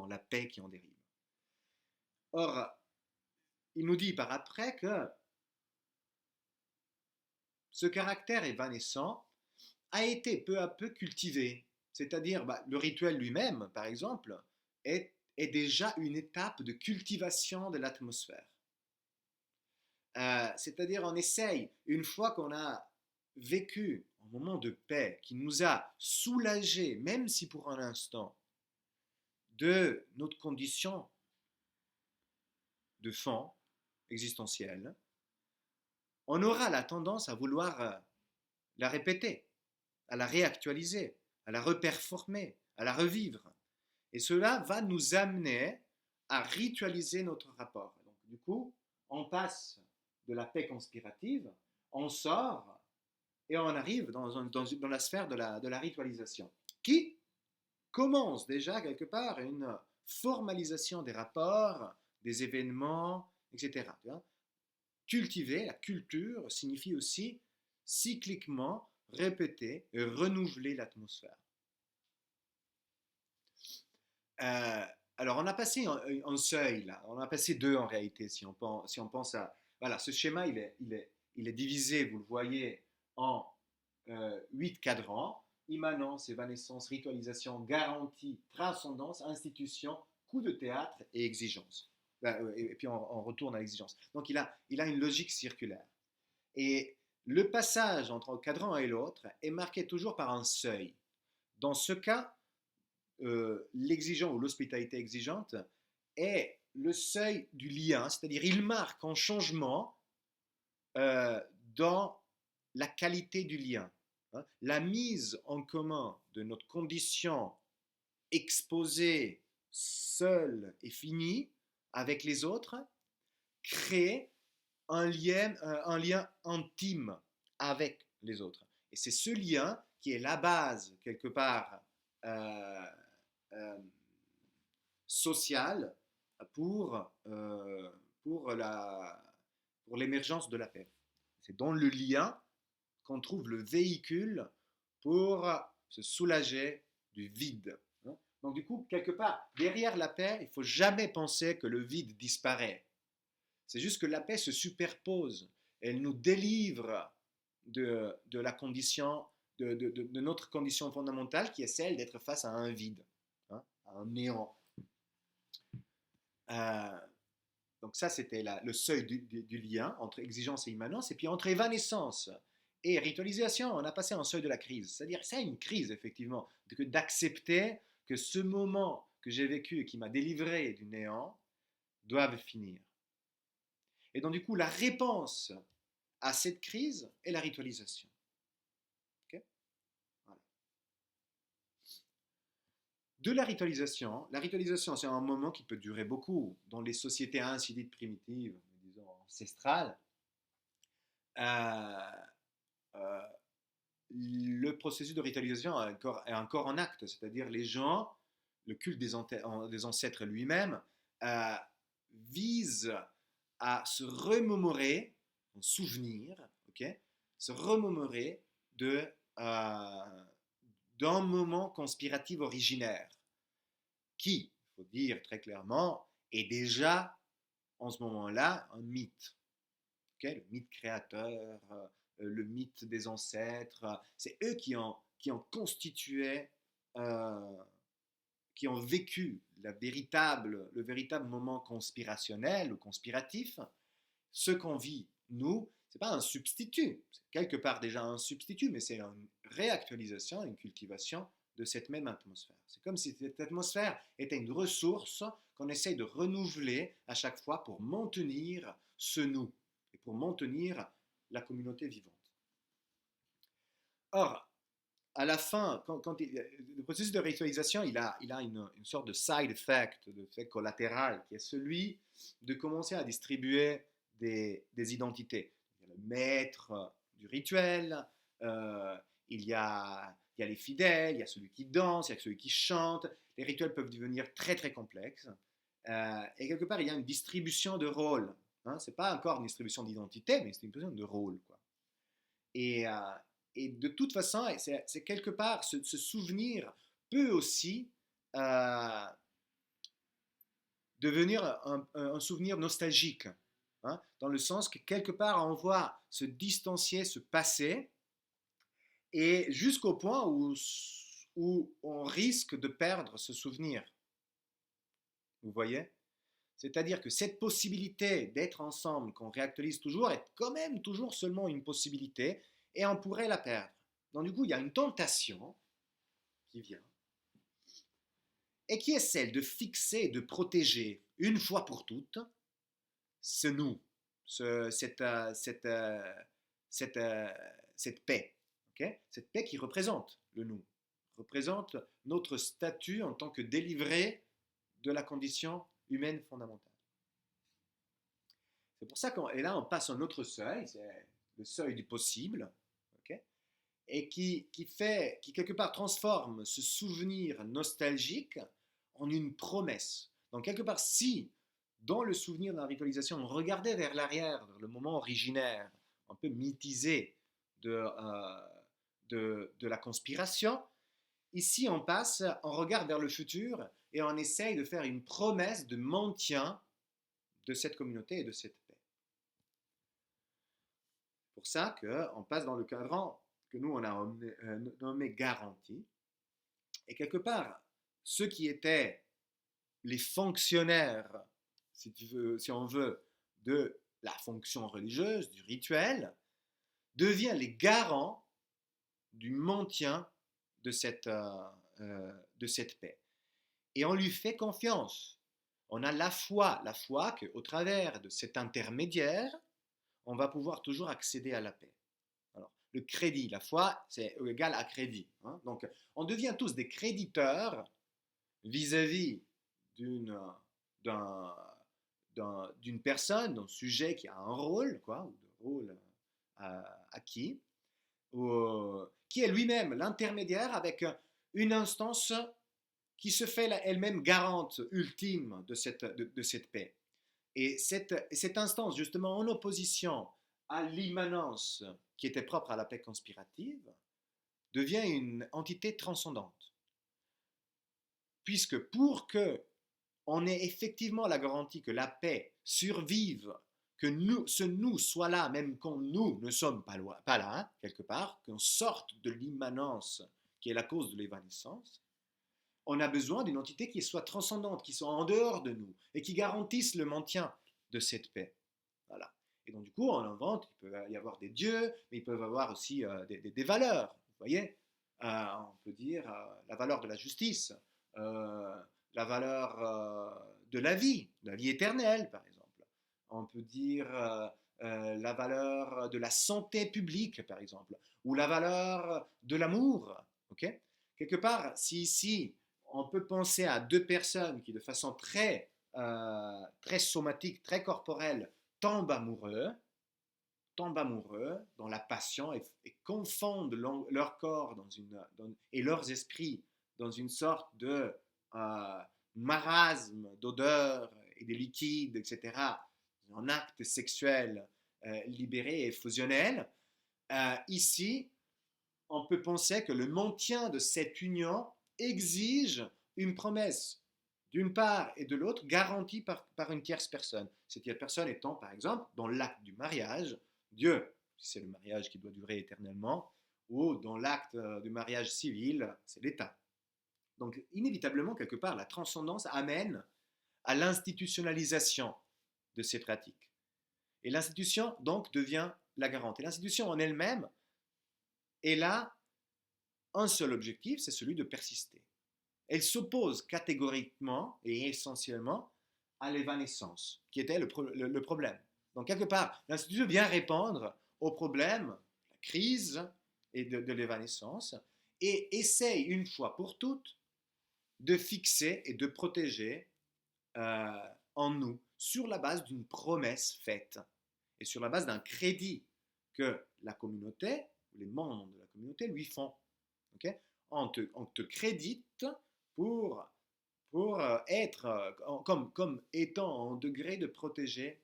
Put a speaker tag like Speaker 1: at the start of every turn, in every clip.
Speaker 1: dans la paix qui en dérive. Or, il nous dit par après que ce caractère évanescent a été peu à peu cultivé. C'est-à-dire, le rituel lui-même, par exemple, est déjà une étape de cultivation de l'atmosphère. C'est-à-dire, on essaye, une fois qu'on a vécu un moment de paix qui nous a soulagés, même si pour un instant, de notre condition de fond existentielle, on aura la tendance à vouloir la répéter, à la réactualiser, à la reperformer, à la revivre. Et cela va nous amener à ritualiser notre rapport. Donc, du coup, on passe de la paix conspirative, on sort et on arrive dans la sphère de la ritualisation, qui commence déjà quelque part une formalisation des rapports, des événements, etc. Cultiver, la culture signifie aussi cycliquement répéter et renouveler l'atmosphère. Euh, alors, on a passé un seuil là, on a passé deux en réalité, si on pense à. Voilà, ce schéma, il est divisé, vous le voyez, en 8 cadrans: immanence, évanescence, ritualisation, garantie, transcendance, institution, coup de théâtre et exigence. Et puis on retourne à l'exigence. Donc il a une logique circulaire. Et le passage entre un cadran et l'autre est marqué toujours par un seuil. Dans ce cas, l'exigeant ou l'hospitalité exigeante est le seuil du lien, c'est-à-dire il marque un changement euh, dans la qualité du lien. La mise en commun de notre condition exposée, seule et finie avec les autres crée un lien intime avec les autres. Et c'est ce lien qui est la base, quelque part, euh, euh, sociale pour, la, pour l'émergence de la paix. C'est dans le lien qu'on trouve le véhicule pour se soulager du vide. Donc du coup, quelque part, derrière la paix, il ne faut jamais penser que le vide disparaît. C'est juste que la paix se superpose. Elle nous délivre de la condition, de notre condition fondamentale qui est celle d'être face à un vide, à un néant. Euh, donc ça, c'était le seuil du lien entre exigence et immanence. Et puis entre évanescence et ritualisation, on a passé un seuil de la crise. C'est-à-dire, c'est une crise, effectivement, d'accepter que ce moment que j'ai vécu et qui m'a délivré du néant doive finir. Et donc, du coup, la réponse à cette crise est la ritualisation. Okay, voilà. De la ritualisation, c'est un moment qui peut durer beaucoup. Dans les sociétés ainsi dites primitives, disons ancestrales, euh, euh, le processus de ritualisation est encore en acte. C'est-à-dire les gens, le culte des ancêtres lui-même, euh, vise à se remémorer, en souvenir, okay, se remémorer euh, d'un moment conspiratif originaire qui, il faut dire très clairement, est déjà en ce moment-là un mythe. Okay, le mythe créateur, le mythe des ancêtres, c'est eux qui ont constitué, euh, qui ont vécu le véritable moment conspirationnel ou conspiratif. Ce qu'on vit, nous, c'est pas un substitut, c'est quelque part déjà un substitut, mais c'est une réactualisation, une cultivation de cette même atmosphère. C'est comme si cette atmosphère était une ressource qu'on essaye de renouveler à chaque fois pour maintenir ce nous et pour maintenir la communauté vivante. Or, à la fin, le processus de ritualisation, il a une sorte de side effect, de fait collatéral, qui est celui de commencer à distribuer des identités. Il y a le maître du rituel, euh, il y a les fidèles, il y a celui qui danse, il y a celui qui chante. Les rituels peuvent devenir très très complexes. Et quelque part, il y a une distribution de rôles. Hein. Ce n'est pas encore une distribution d'identité, mais c'est une distribution de rôles, quoi. Et, euh, et de toute façon, c'est quelque part, ce souvenir peut aussi euh, devenir un souvenir nostalgique, hein, dans le sens que quelque part on voit se distancier, se passer, et jusqu'au point où on risque de perdre ce souvenir. Vous voyez? C'est-à-dire que cette possibilité d'être ensemble qu'on réactualise toujours est quand même toujours seulement une possibilité et on pourrait la perdre. Donc du coup, il y a une tentation qui vient et qui est celle de fixer, de protéger une fois pour toutes ce nous, cette, cette paix. Okay, cette paix qui représente le nous, représente notre statut en tant que délivré de la condition humaine fondamentale. C'est pour ça et là on passe un autre seuil, c'est le seuil du possible, okay, et qui quelque part transforme ce souvenir nostalgique en une promesse. Donc quelque part, si dans le souvenir de la ritualisation, on regardait vers l'arrière, vers le moment originaire, un peu mythisé de la conspiration, ici on passe, on regarde vers le futur et on essaye de faire une promesse de maintien de cette communauté et de cette paix. C'est pour ça qu'on passe dans le cadran que nous on a nommé garantie, et quelque part, ceux qui étaient les fonctionnaires, si on veut, de la fonction religieuse, du rituel, devient les garants du maintien de cette paix. Et on lui fait confiance. On a la foi qu'au travers de cet intermédiaire, on va pouvoir toujours accéder à la paix. Alors, le crédit, la foi, c'est égal à crédit. Hein. Donc, on devient tous des créditeurs vis-à-vis d'une personne, d'un sujet qui a un rôle, quoi, ou de rôle acquis, qui est lui-même l'intermédiaire avec une instance qui se fait elle-même garante ultime de cette paix. Et cette instance, justement, en opposition à l'immanence qui était propre à la paix conspirative, devient une entité transcendante. Puisque pour que on ait effectivement la garantie que la paix survive, que ce nous soit là, même quand nous ne sommes pas là, hein, quelque part, qu'on sorte de l'immanence qui est la cause de l'évanescence, on a besoin d'une entité qui soit transcendante, qui soit en dehors de nous, et qui garantisse le maintien de cette paix. Voilà. Et donc du coup, on invente, il peut y avoir des dieux, mais ils peuvent avoir aussi des valeurs. Vous voyez, on peut dire la valeur de la justice, la valeur de la vie éternelle, par exemple. On peut dire la valeur de la santé publique, par exemple, ou la valeur de l'amour. Okay, quelque part, si ici, on peut penser à deux personnes qui, de façon très somatique, très corporelle, tombent amoureux dans la passion et confondent leur corps et leurs esprits dans une sorte de marasme d'odeurs et de liquides, etc., un acte sexuel libéré et fusionnel. Ici, on peut penser que le maintien de cette union exige une promesse, d'une part et de l'autre, garantie par une tierce personne. Cette tierce personne étant, par exemple, dans l'acte du mariage, Dieu, si c'est le mariage qui doit durer éternellement, ou dans l'acte du mariage civil, c'est l'État. Donc, inévitablement, quelque part, la transcendance amène à l'institutionnalisation de ces pratiques. Et l'institution, donc, devient la garante. Et l'institution en elle-même est là un seul objectif, c'est celui de persister. Elle s'oppose catégoriquement et essentiellement à l'évanescence, qui était le problème. Donc, quelque part, l'institution vient répondre au problème, la crise et de l'évanescence, et essaye une fois pour toutes de fixer et de protéger en nous, sur la base d'une promesse faite et sur la base d'un crédit que la communauté, les membres de la communauté lui font. Okay, on te crédite pour être comme étant en degré de protéger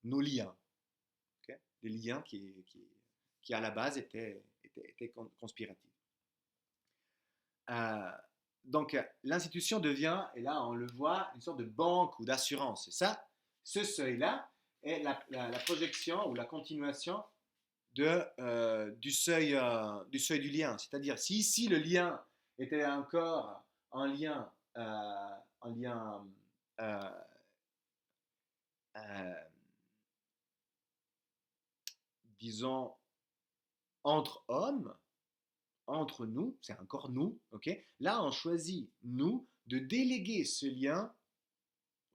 Speaker 1: nos liens. Okay, les liens qui à la base étaient conspiratifs. donc l'institution devient, et là on le voit, une sorte de banque ou d'assurance. Et ça, ce seuil-là est la projection ou la continuation du seuil du lien. C'est-à-dire, si ici le lien était encore un lien, un lien euh, euh, disons, entre hommes, entre nous, c'est encore nous, ok? Là, on choisit, nous, de déléguer ce lien,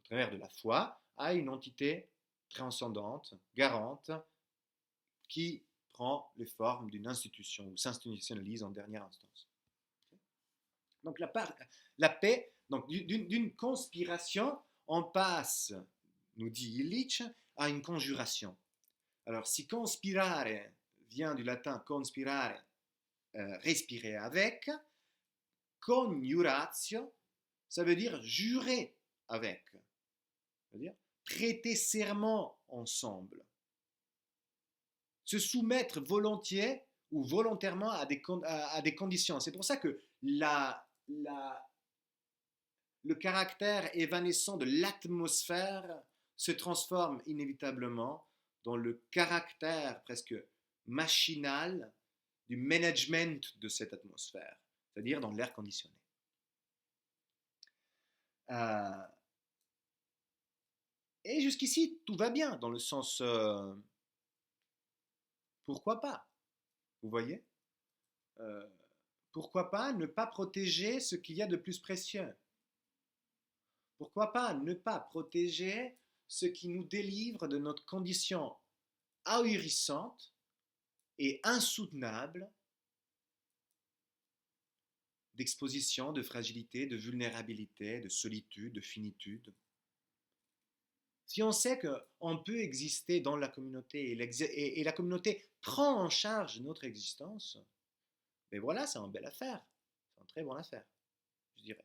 Speaker 1: au travers de la foi, à une entité transcendante, garante, qui prend les formes d'une institution ou s'institutionnalise en dernière instance. Donc la paix, donc d'une conspiration, on passe, nous dit Illich, à une conjuration. Alors si conspirare vient du latin conspirare, respirer avec, conjuratio, ça veut dire jurer avec, ça veut dire prêter serment ensemble, se soumettre volontiers ou volontairement à des conditions. C'est pour ça que le caractère évanescent de l'atmosphère se transforme inévitablement dans le caractère presque machinal du management de cette atmosphère, c'est-à-dire dans l'air conditionné. Euh, et jusqu'ici, tout va bien, dans le sens pourquoi pas, vous voyez, euh, pourquoi pas ne pas protéger ce qu'il y a de plus précieux? Pourquoi pas ne pas protéger ce qui nous délivre de notre condition ahurissante et insoutenable d'exposition, de fragilité, de vulnérabilité, de solitude, de finitude? Si on sait qu'on peut exister dans la communauté et la communauté prend en charge notre existence, ben voilà, c'est une belle affaire. C'est une très bonne affaire, je dirais.